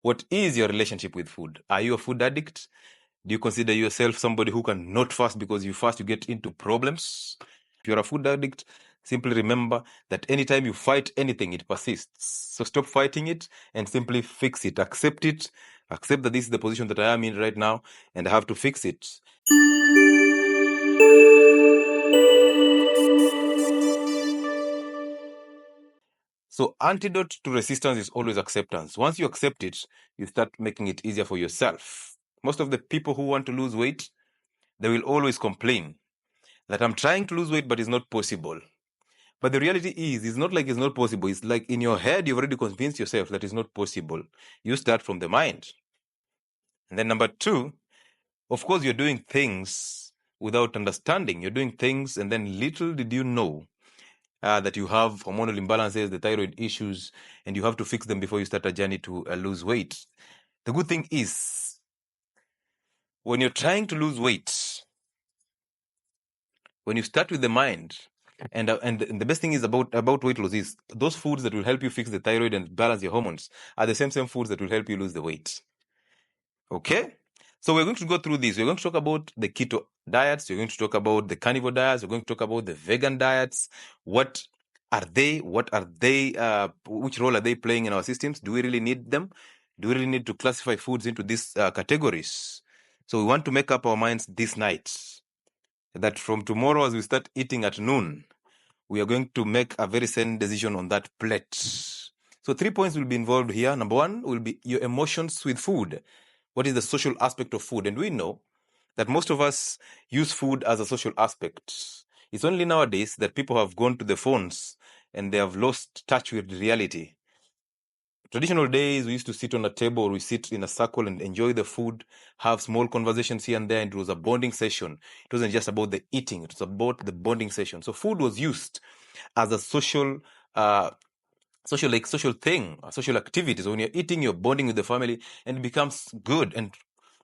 What is your relationship with food? Are you a food addict? Do you consider yourself somebody who can not fast because you fast, you get into problems? If you're a food addict, simply remember that anytime you fight anything, it persists. So stop fighting it and simply fix it. Accept it. Accept that this is the position that I am in right now and I have to fix it. So antidote to resistance is always acceptance. Once you accept it, you start making it easier for yourself. Most of the people who want to lose weight, they will always complain that I'm trying to lose weight, but it's not possible. But the reality is, it's not like it's not possible. It's like in your head, you've already convinced yourself that it's not possible. You start from the mind. And then number two, of course, you're doing things without understanding. You're doing things, and then little did you know that you have hormonal imbalances, the thyroid issues, and you have to fix them before you start a journey to lose weight. The good thing is, when you're trying to lose weight, when you start with the mind, and the best thing is about weight loss is those foods that will help you fix the thyroid and balance your hormones are the same foods that will help you lose the weight. Okay? So we're going to go through this. We're going to talk about the keto diets. We're going to talk about the carnivore diets. We're going to talk about the vegan diets. What are they? What are they? Which role are they playing in our systems? Do we really need them? Do we really need to classify foods into these categories? So we want to make up our minds this night that from tomorrow, as we start eating at noon, we are going to make a very sane decision on that plate. So 3 points will be involved here. Number one will be your emotions with food. What is the social aspect of food? And we know that most of us use food as a social aspect. It's only nowadays that people have gone to the phones and they have lost touch with reality. Traditional days, we used to sit on a table, we sit in a circle and enjoy the food, have small conversations here and there, and it was a bonding session. It wasn't just about the eating, it was about the bonding session. So food was used as a social thing, a social activity. So when you're eating, you're bonding with the family, and it becomes good. And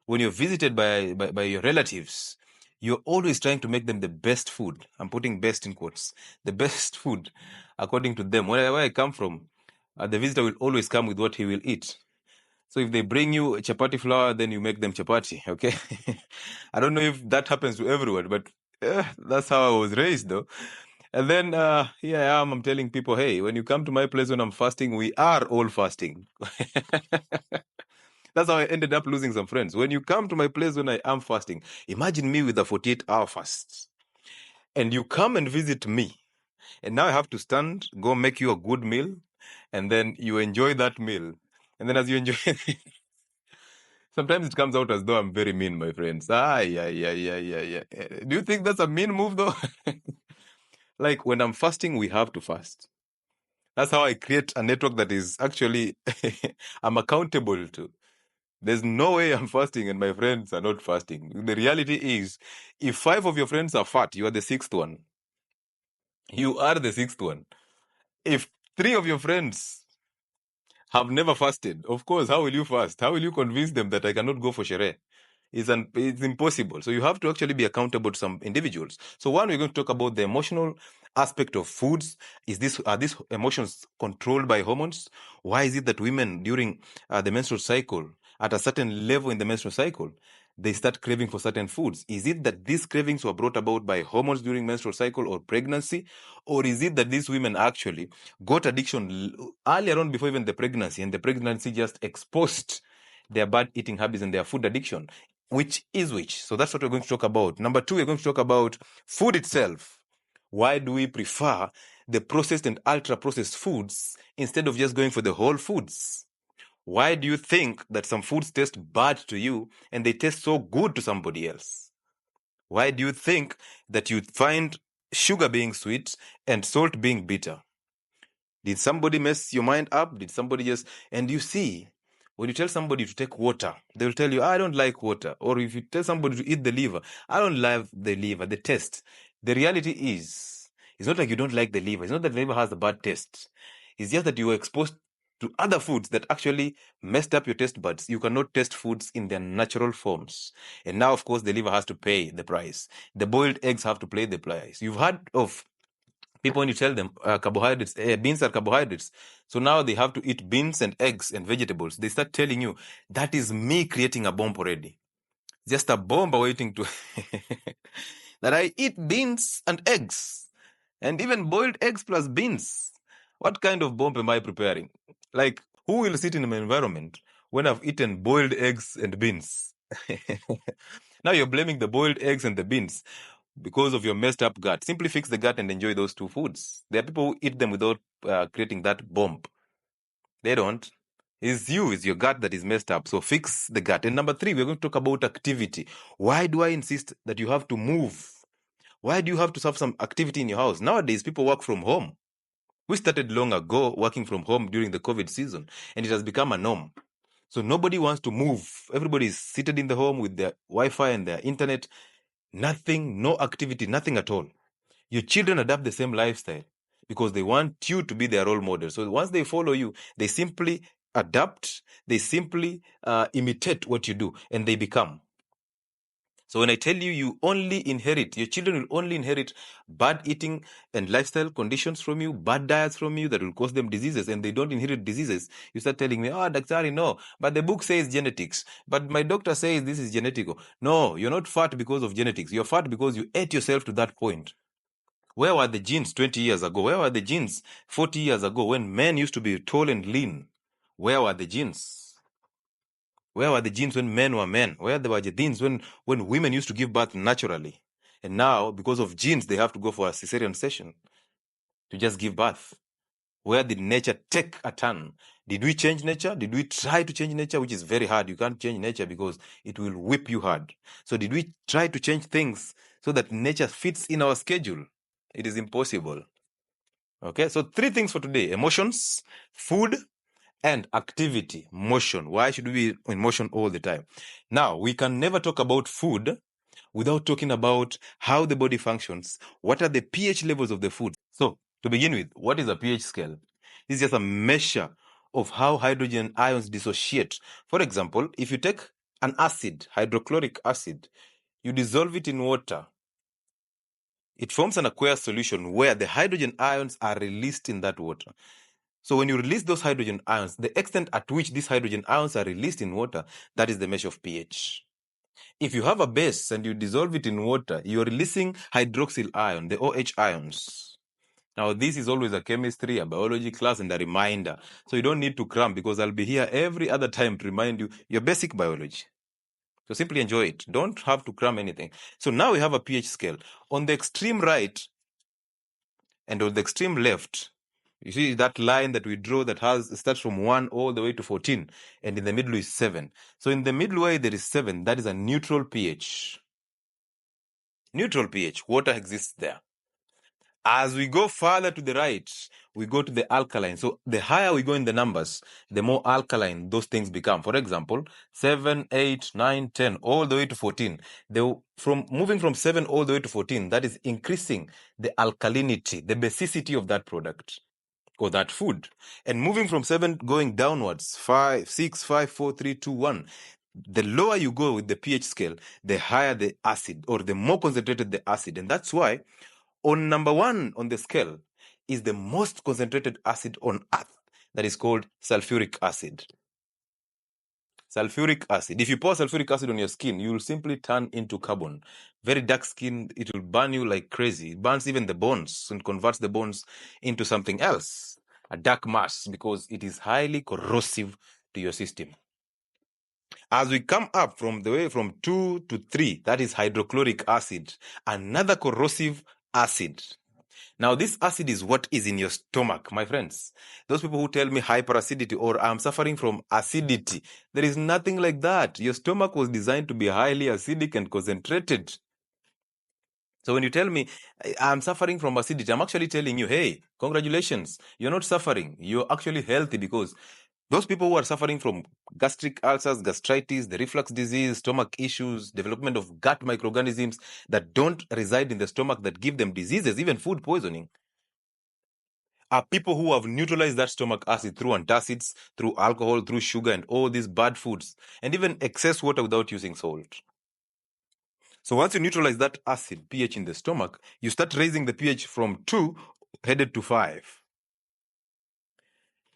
when you're visited by your relatives, you're always trying to make them the best food. I'm putting best in quotes. The best food, according to them. Where I come from, the visitor will always come with what he will eat. So if they bring you chapati flour, then you make them chapati, okay? I don't know if that happens to everyone, but that's how I was raised, though. And then here I am, I'm telling people, hey, when you come to my place when I'm fasting, we are all fasting. That's how I ended up losing some friends. When you come to my place when I am fasting, imagine me with a 48-hour fast. And you come and visit me. And now I have to stand, go make you a good meal, and then you enjoy that meal. And then as you enjoy sometimes it comes out as though I'm very mean, my friends. Yeah. Do you think that's a mean move, though? Like, when I'm fasting, we have to fast. That's how I create a network that is actually I'm accountable to. There's no way I'm fasting and my friends are not fasting. The reality is, if 5 of your friends are fat, you are the 6th one. You are the 6th one. If 3 of your friends have never fasted, of course, how will you fast? How will you convince them that I cannot go for Shereh? It's impossible. So you have to actually be accountable to some individuals. So one, we're going to talk about the emotional aspect of foods. Are these emotions controlled by hormones? Why is it that women during the menstrual cycle, at a certain level in the menstrual cycle, they start craving for certain foods? Is it that these cravings were brought about by hormones during menstrual cycle or pregnancy? Or is it that these women actually got addiction earlier on before even the pregnancy, and the pregnancy just exposed their bad eating habits and their food addiction? Which is which? So that's what we're going to talk about. Number 2, we're going to talk about food itself. Why do we prefer the processed and ultra-processed foods instead of just going for the whole foods? Why do you think that some foods taste bad to you and they taste so good to somebody else? Why do you think that you find sugar being sweet and salt being bitter? Did somebody mess your mind up? Did somebody just... And you see, when you tell somebody to take water, they'll tell you, I don't like water. Or if you tell somebody to eat the liver, I don't like the liver, the taste. The reality is, it's not like you don't like the liver. It's not that the liver has a bad taste. It's just that you were exposed to other foods that actually messed up your taste buds. You cannot taste foods in their natural forms. And now, of course, the liver has to pay the price. The boiled eggs have to pay the price. You've heard of People, when you tell them carbohydrates, beans are carbohydrates, so now they have to eat beans and eggs and vegetables. They start telling you that is me creating a bomb already. Just a bomb waiting to that I eat beans and eggs and even boiled eggs plus beans. What kind of bomb am I preparing? Like, who will sit in my environment when I've eaten boiled eggs and beans? Now you're blaming the boiled eggs and the beans because of your messed up gut. Simply fix the gut and enjoy those two foods. There are people who eat them without creating that bomb. They don't. It's your gut that is messed up. So fix the gut. And number 3, we're going to talk about activity. Why do I insist that you have to move? Why do you have to have some activity in your house? Nowadays, people work from home. We started long ago working from home during the COVID season, and it has become a norm. So nobody wants to move. Everybody is seated in the home with their Wi-Fi and their internet. Nothing, no activity, nothing at all. Your children adapt the same lifestyle because they want you to be their role model. So once they follow you, they simply adapt, they simply imitate what you do, and they become. So when I tell you, you only inherit, your children will only inherit bad eating and lifestyle conditions from you, bad diets from you that will cause them diseases, and they don't inherit diseases. You start telling me, oh, Daktari, no, but the book says genetics. But my doctor says this is genetic. No, you're not fat because of genetics. You're fat because you ate yourself to that point. Where were the genes 20 years ago? Where were the genes 40 years ago when men used to be tall and lean? Where were the genes? Where were the genes when men were men? Where were the genes when women used to give birth naturally? And now, because of genes, they have to go for a cesarean session to just give birth. Where did nature take a turn? Did we change nature? Did we try to change nature? Which is very hard. You can't change nature because it will whip you hard. So did we try to change things so that nature fits in our schedule? It is impossible. Okay, so 3 things for today: emotions, food, and activity, motion. Why should we be in motion all the time? Now, we can never talk about food without talking about how the body functions. What are the pH levels of the food? So, to begin with, what is a pH scale? It's just a measure of how hydrogen ions dissociate. For example, if you take an acid, hydrochloric acid, you dissolve it in water, it forms an aqueous solution where the hydrogen ions are released in that water. So when you release those hydrogen ions, the extent at which these hydrogen ions are released in water, that is the measure of pH. If you have a base and you dissolve it in water, you're releasing hydroxyl ion, the OH ions. Now, this is always a chemistry, a biology class, and a reminder. So you don't need to cram because I'll be here every other time to remind you your basic biology. So simply enjoy it. Don't have to cram anything. So now we have a pH scale. On the extreme right and on the extreme left, you see that line that we draw that starts from 1 all the way to 14, and in the middle is 7. So in the middle way there is 7. That is a neutral pH. Neutral pH. Water exists there. As we go further to the right, we go to the alkaline. So the higher we go in the numbers, the more alkaline those things become. For example, 7, 8, 9, 10, all the way to 14. Moving from 7 all the way to 14, that is increasing the alkalinity, the basicity of that product or that food. And moving from 7 going downwards, 5, 6, 5, 4, 3, 2, 1. The lower you go with the pH scale, the higher the acid or the more concentrated the acid. And that's why on number 1 on the scale is the most concentrated acid on earth, that is called sulfuric acid. Sulfuric acid. If you pour sulfuric acid on your skin, you will simply turn into carbon. Very dark skin, it will burn you like crazy. It burns even the bones and converts the bones into something else, a dark mass, because it is highly corrosive to your system. As we come up from 2 to 3, that is hydrochloric acid, another corrosive acid. Now, this acid is what is in your stomach, my friends. Those people who tell me hyperacidity or I'm suffering from acidity, there is nothing like that. Your stomach was designed to be highly acidic and concentrated. So when you tell me I'm suffering from acidity, I'm actually telling you, hey, congratulations, you're not suffering. You're actually healthy, because those people who are suffering from gastric ulcers, gastritis, the reflux disease, stomach issues, development of gut microorganisms that don't reside in the stomach that give them diseases, even food poisoning, are people who have neutralized that stomach acid through antacids, through alcohol, through sugar, and all these bad foods, and even excess water without using salt. So once you neutralize that acid pH in the stomach, you start raising the pH from 2 headed to 5.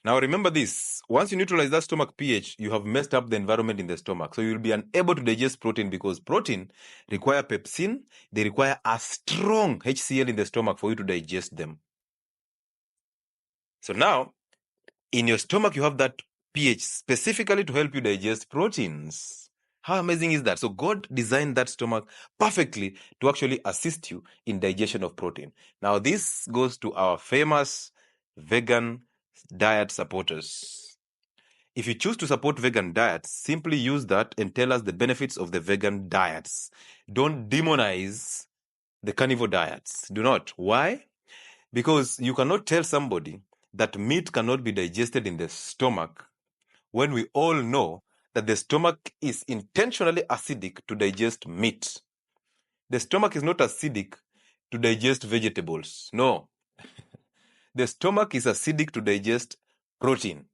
Now remember this, once you neutralize that stomach pH, you have messed up the environment in the stomach. So you'll be unable to digest protein because protein require pepsin, they require a strong HCl in the stomach for you to digest them. So now, in your stomach, you have that pH specifically to help you digest proteins. How amazing is that? So God designed that stomach perfectly to actually assist you in digestion of protein. Now this goes to our famous vegan diet supporters. If you choose to support vegan diets, simply use that and tell us the benefits of the vegan diets. Don't demonize the carnivore diets. Do not. Why? Because you cannot tell somebody that meat cannot be digested in the stomach when we all know that the stomach is intentionally acidic to digest meat. The stomach is not acidic to digest vegetables. No. The stomach is acidic to digest protein.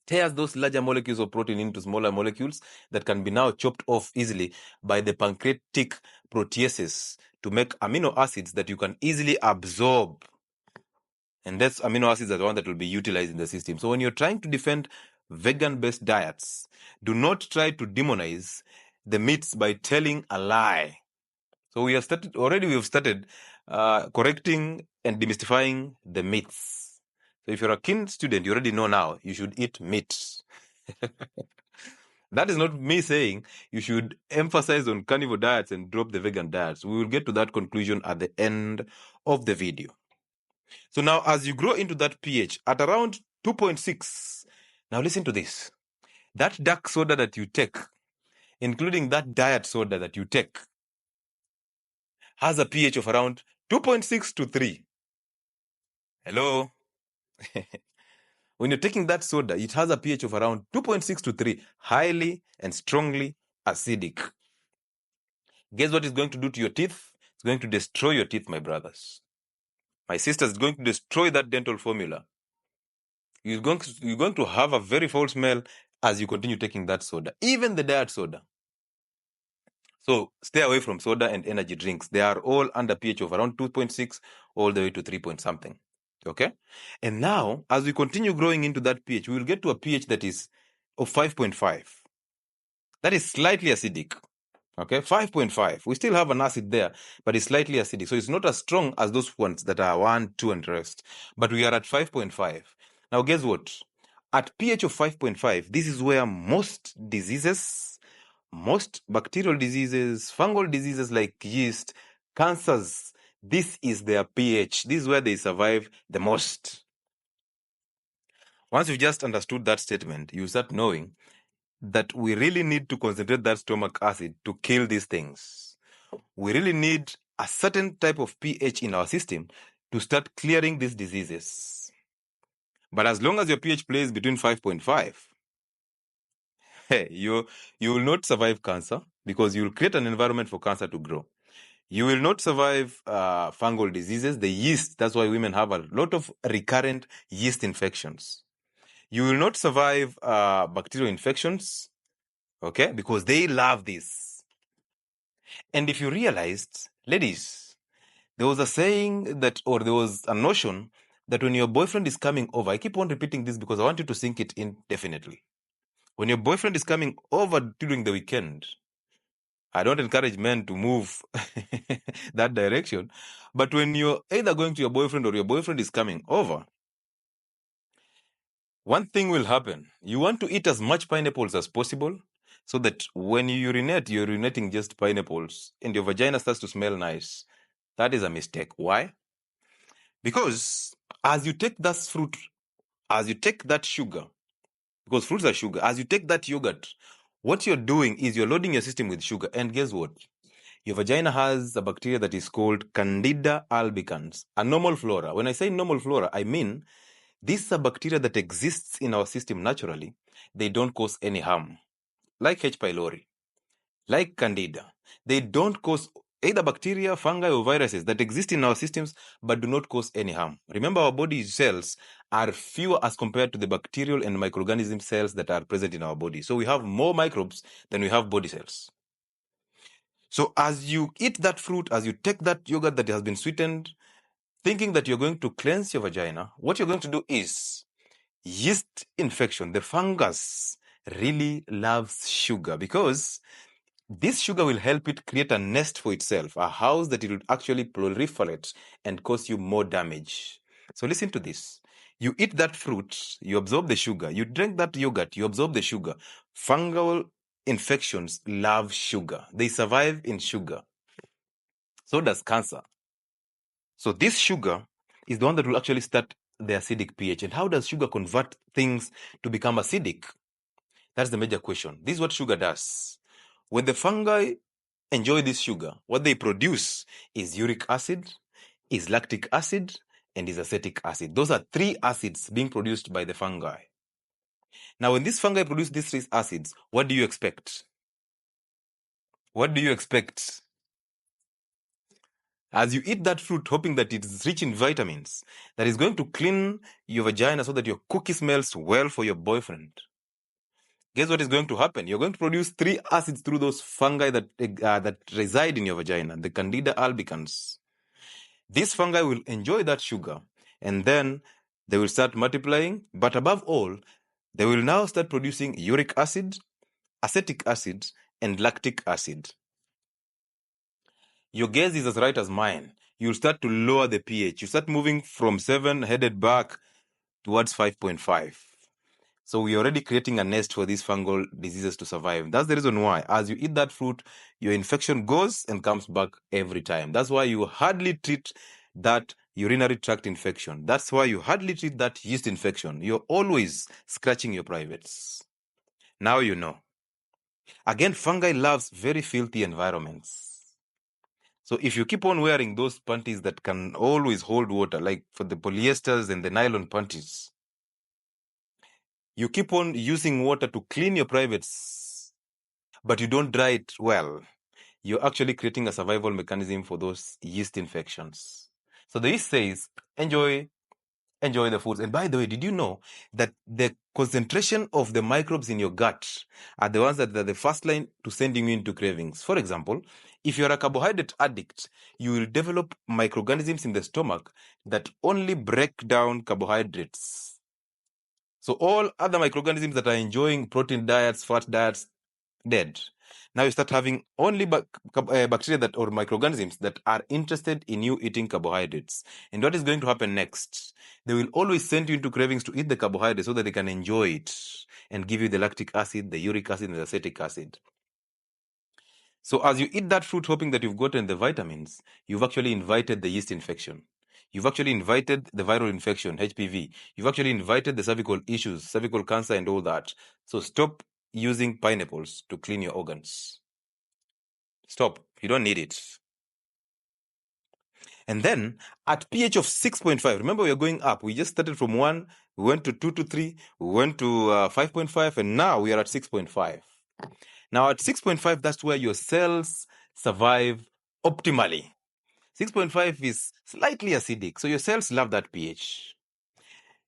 Tears those larger molecules of protein into smaller molecules that can be now chopped off easily by the pancreatic proteases to make amino acids that you can easily absorb. And those amino acids are the one that will be utilized in the system. So when you're trying to defend vegan-based diets, do not try to demonize the meats by telling a lie. So we have started correcting and demystifying the myths. So if you're a keen student, you already know now you should eat meat. That is not me saying you should emphasize on carnivore diets and drop the vegan diets. We will get to that conclusion at the end of the video. So now as you grow into that pH at around 2.6, now listen to this. That dark soda that you take, including that diet soda that you take, has a pH of around 2.6 to 3. Hello? When you're taking that soda, it has a pH of around 2.6 to 3, highly and strongly acidic. Guess what it's going to do to your teeth? It's going to destroy your teeth, my brothers. My sisters, it's going to destroy that dental formula. You're going to have a very foul smell as you continue taking that soda, even the diet soda. So stay away from soda and energy drinks. They are all under pH of around 2.6 all the way to 3 point something. Okay? And now, as we continue growing into that pH, we will get to a pH that is of 5.5. That is slightly acidic. Okay, 5.5. We still have an acid there, but it's slightly acidic. So it's not as strong as those ones that are 1, 2, and rest. But we are at 5.5. Now, guess what? At pH of 5.5, this is where most diseases, most bacterial diseases, fungal diseases like yeast, cancers, this is their pH. This is where they survive the most. Once you just understood that statement, you start knowing that we really need to concentrate that stomach acid to kill these things. We really need a certain type of pH in our system to start clearing these diseases. But as long as your pH plays between 5.5, hey, you will not survive cancer because you will create an environment for cancer to grow. You will not survive fungal diseases, the yeast. That's why women have a lot of recurrent yeast infections. You will not survive bacterial infections, okay, because they love this. And if you realized, ladies, there was a saying that, or there was a notion that when your boyfriend is coming over, I keep on repeating this because I want you to sink it in definitely. When your boyfriend is coming over during the weekend, I don't encourage men to move that direction. But when you're either going to your boyfriend or your boyfriend is coming over, one thing will happen. You want to eat as much pineapples as possible so that when you urinate, you're urinating just pineapples and your vagina starts to smell nice. That is a mistake. Why? Because as you take that fruit, as you take that sugar, because fruits are sugar, as you take that yogurt, what you're doing is you're loading your system with sugar. And guess what? Your vagina has a bacteria that is called Candida albicans, a normal flora. When I say normal flora, I mean these are bacteria that exists in our system naturally. They don't cause any harm. Like H. pylori, like Candida. They don't cause either bacteria, fungi, or viruses that exist in our systems but do not cause any harm. Remember, our body cells are fewer as compared to the bacterial and microorganism cells that are present in our body. So we have more microbes than we have body cells. So as you eat that fruit, as you take that yogurt that has been sweetened, thinking that you're going to cleanse your vagina, what you're going to do is yeast infection. The fungus really loves sugar because this sugar will help it create a nest for itself, a house that it will actually proliferate and cause you more damage. So listen to this. You eat that fruit, you absorb the sugar. You drink that yogurt, you absorb the sugar. Fungal infections love sugar. They survive in sugar. So does cancer. So this sugar is the one that will actually start the acidic pH. And how does sugar convert things to become acidic? That's the major question. This is what sugar does. When the fungi enjoy this sugar, what they produce is uric acid, is lactic acid, and is acetic acid. Those are three acids being produced by the fungi. Now, when these fungi produce these three acids, what do you expect? What do you expect? As you eat that fruit, hoping that it is rich in vitamins, that is going to clean your vagina so that your cookie smells well for your boyfriend. Guess what is going to happen? You're going to produce three acids through those fungi that reside in your vagina, the Candida albicans. These fungi will enjoy that sugar, and then they will start multiplying. But above all, they will now start producing uric acid, acetic acid, and lactic acid. Your guess is as right as mine. You'll start to lower the pH. You start moving from 7 headed back towards 5.5. So we're already creating a nest for these fungal diseases to survive. That's the reason why, as you eat that fruit, your infection goes and comes back every time. That's why you hardly treat that urinary tract infection. That's why you hardly treat that yeast infection. You're always scratching your privates. Now you know. Again, fungi loves very filthy environments. So if you keep on wearing those panties that can always hold water, like for the polyesters and the nylon panties, you keep on using water to clean your privates, but you don't dry it well, you're actually creating a survival mechanism for those yeast infections. So the yeast says, enjoy the foods. And by the way, did you know that the concentration of the microbes in your gut are the ones that are the first line to sending you into cravings? For example, if you're a carbohydrate addict, you will develop microorganisms in the stomach that only break down carbohydrates. So all other microorganisms that are enjoying protein diets, fat diets, dead. Now you start having only bacteria that or microorganisms that are interested in you eating carbohydrates. And what is going to happen next? They will always send you into cravings to eat the carbohydrates so that they can enjoy it and give you the lactic acid, the uric acid, and the acetic acid. So as you eat that fruit hoping that you've gotten the vitamins, you've actually invited the yeast infection. You've actually invited the viral infection, HPV. You've actually invited the cervical issues, cervical cancer and all that. So stop using pineapples to clean your organs. Stop. You don't need it. And then at pH of 6.5, remember we are going up. We just started from 1, we went to 2 to 3, we went to 5.5, and now we are at 6.5. Now at 6.5, that's where your cells survive optimally. 6.5 is slightly acidic, so your cells love that pH.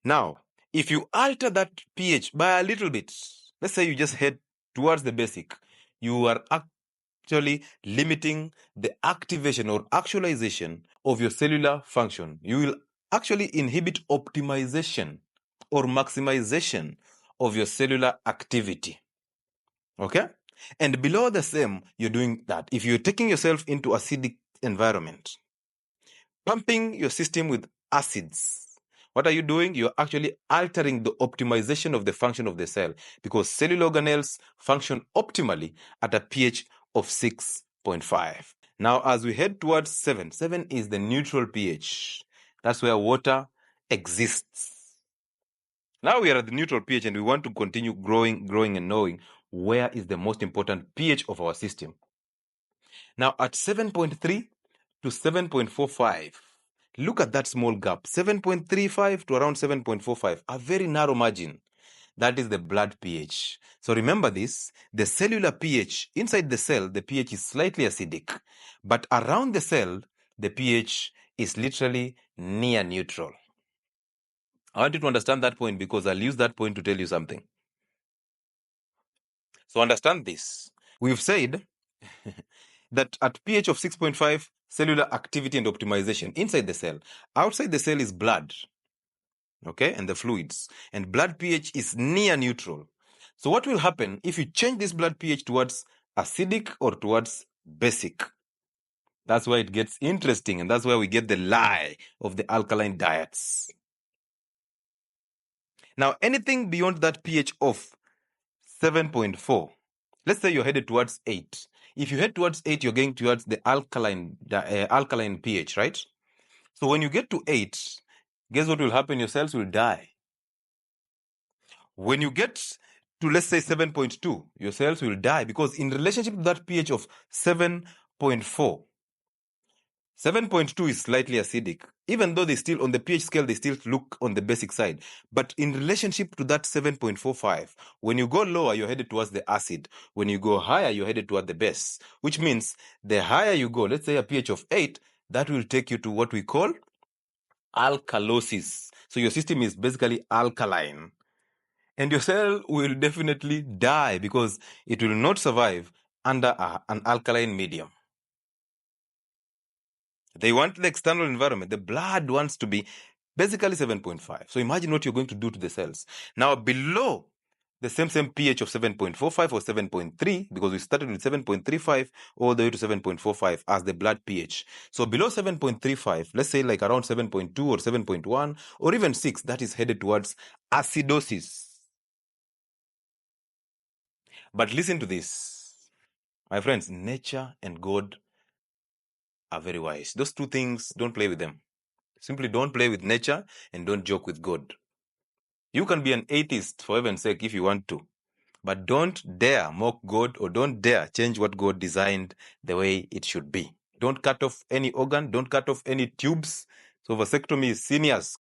Now, if you alter that pH by a little bit, let's say you just head towards the basic, you are actually limiting the activation or actualization of your cellular function. You will actually inhibit optimization or maximization of your cellular activity. Okay? And below the same, you're doing that. If you're taking yourself into acidic environment, pumping your system with acids, what are you doing? You're actually altering the optimization of the function of the cell because cellular organelles function optimally at a pH of 6.5. Now, as we head towards 7 is the neutral pH. That's where water exists. Now we are at the neutral pH and we want to continue growing and knowing where is the most important pH of our system. Now at 7.3 to 7.45, look at that small gap, 7.35 to around 7.45, a very narrow margin. That is the blood pH. So remember this, the cellular pH, inside the cell, the pH is slightly acidic, but around the cell, the pH is literally near neutral. I want you to understand that point because I'll use that point to tell you something. So understand this. We've said that at pH of 6.5, cellular activity and optimization inside the cell. Outside the cell is blood, okay, and the fluids. And blood pH is near neutral. So what will happen if you change this blood pH towards acidic or towards basic? That's why it gets interesting, and that's why we get the lie of the alkaline diets. Now, anything beyond that pH of 7.4, let's say you're headed towards 8. If you head towards 8, you're going towards the alkaline pH, right? So when you get to 8, guess what will happen? Your cells will die. When you get to, let's say, 7.2, your cells will die, because in relationship to that pH of 7.4, 7.2 is slightly acidic. Even though they still, on the pH scale, they still look on the basic side. But in relationship to that 7.45, when you go lower, you're headed towards the acid. When you go higher, you're headed toward the base, which means the higher you go, let's say a pH of 8, that will take you to what we call alkalosis. So your system is basically alkaline. And your cell will definitely die because it will not survive under an alkaline medium. They want the external environment. The blood wants to be basically 7.5. So imagine what you're going to do to the cells. Now, below the same pH of 7.45 or 7.3, because we started with 7.35 all the way to 7.45 as the blood pH. So below 7.35, let's say like around 7.2 or 7.1 or even 6, that is headed towards acidosis. But listen to this, my friends, nature and God are very wise. Those two things, don't play with them. Simply don't play with nature and don't joke with God. You can be an atheist for heaven's sake if you want to, but don't dare mock God or don't dare change what God designed the way it should be. Don't cut off any organ, don't cut off any tubes. So vasectomy is seniors.